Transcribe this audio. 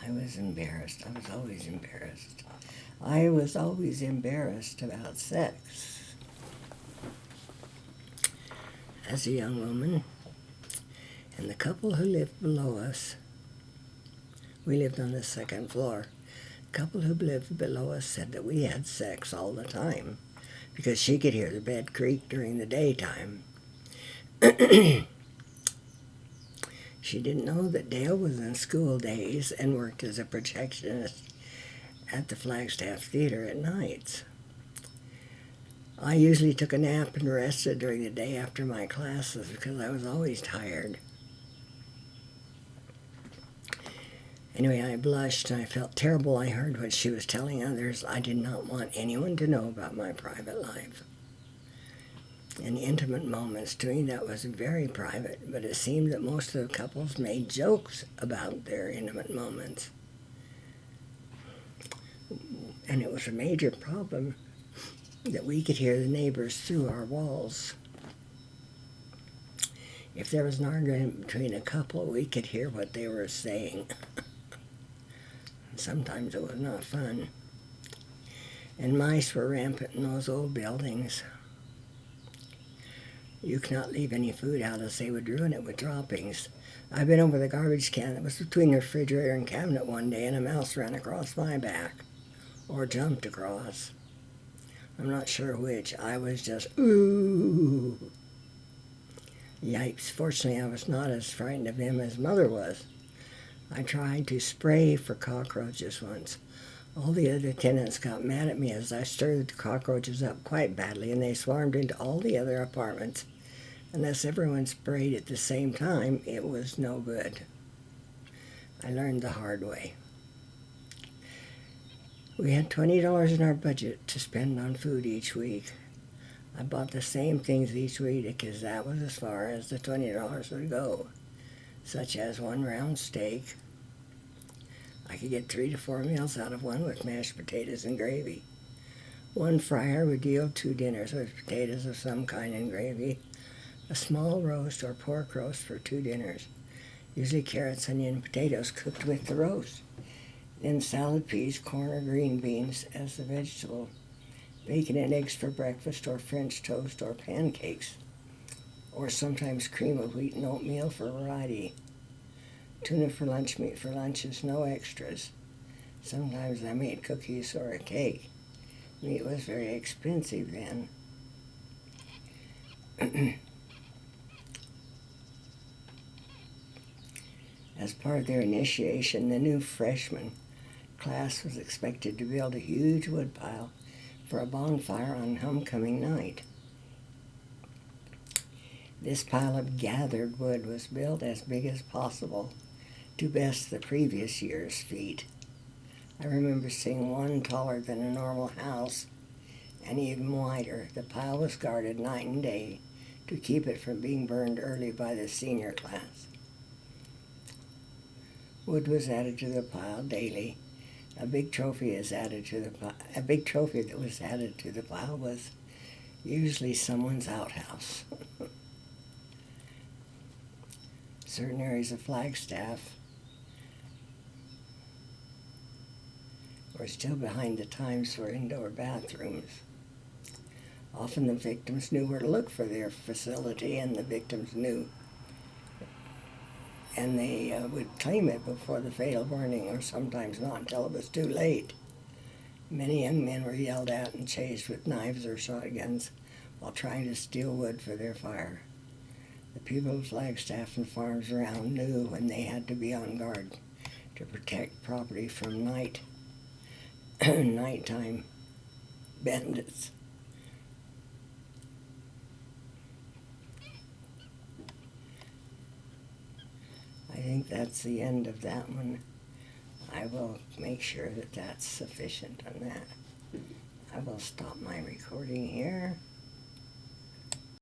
I was embarrassed. I was always embarrassed. I was always embarrassed about sex. As a young woman, and the couple who lived below us, we lived on the second floor. The couple who lived below us said that we had sex all the time because she could hear the bed creak during the daytime. She didn't know that Dale was in school days and worked as a projectionist at the Flagstaff Theater at nights. I usually took a nap and rested during the day after my classes because I was always tired. Anyway, I blushed and I felt terrible. I heard what she was telling others. I did not want anyone to know about my private life. In intimate moments, to me that was very private, but it seemed that most of the couples made jokes about their intimate moments. And it was a major problem that we could hear the neighbors through our walls. If there was an argument between a couple, we could hear what they were saying. Sometimes it was not fun. And mice were rampant in those old buildings. You cannot leave any food out, as they would ruin it with droppings. I've been over the garbage can that was between the refrigerator and cabinet one day, and a mouse ran across my back, or jumped across. I'm not sure which. I was just, ooh. Yipes. Fortunately, I was not as frightened of him as Mother was. I tried to spray for cockroaches once. All the other tenants got mad at me as I stirred the cockroaches up quite badly, and they swarmed into all the other apartments. Unless everyone sprayed at the same time, it was no good. I learned the hard way. We had $20 in our budget to spend on food each week. I bought the same things each week because that was as far as the $20 would go, such as one round steak. I could get 3 to 4 meals out of one with mashed potatoes and gravy. One fryer would yield 2 dinners with potatoes of some kind and gravy. A small roast or pork roast for 2 dinners, usually carrots, onion, and potatoes cooked with the roast. Then salad, peas, corn, or green beans as the vegetable. Bacon and eggs for breakfast, or French toast, or pancakes. Or sometimes cream of wheat and oatmeal for variety. Tuna for lunch, meat for lunches, no extras. Sometimes I made cookies or a cake. Meat was very expensive then. As part of their initiation, the new freshman class was expected to build a huge wood pile for a bonfire on homecoming night. This pile of gathered wood was built as big as possible to best the previous year's feat. I remember seeing one taller than a normal house and even wider. The pile was guarded night and day to keep it from being burned early by the senior class. Wood was added to the pile daily. A big trophy that was added to the pile was usually someone's outhouse. Certain areas of Flagstaff were still behind the times for indoor bathrooms. Often the victims knew where to look for their facility, and the victims knew, and they would claim it before the fatal burning, or sometimes not until it was too late. Many young men were yelled at and chased with knives or shotguns while trying to steal wood for their fire. The people of Flagstaff and farms around knew when they had to be on guard to protect property from nighttime bandits. I think that's the end of that one. I will make sure that that's sufficient on that. I will stop my recording here.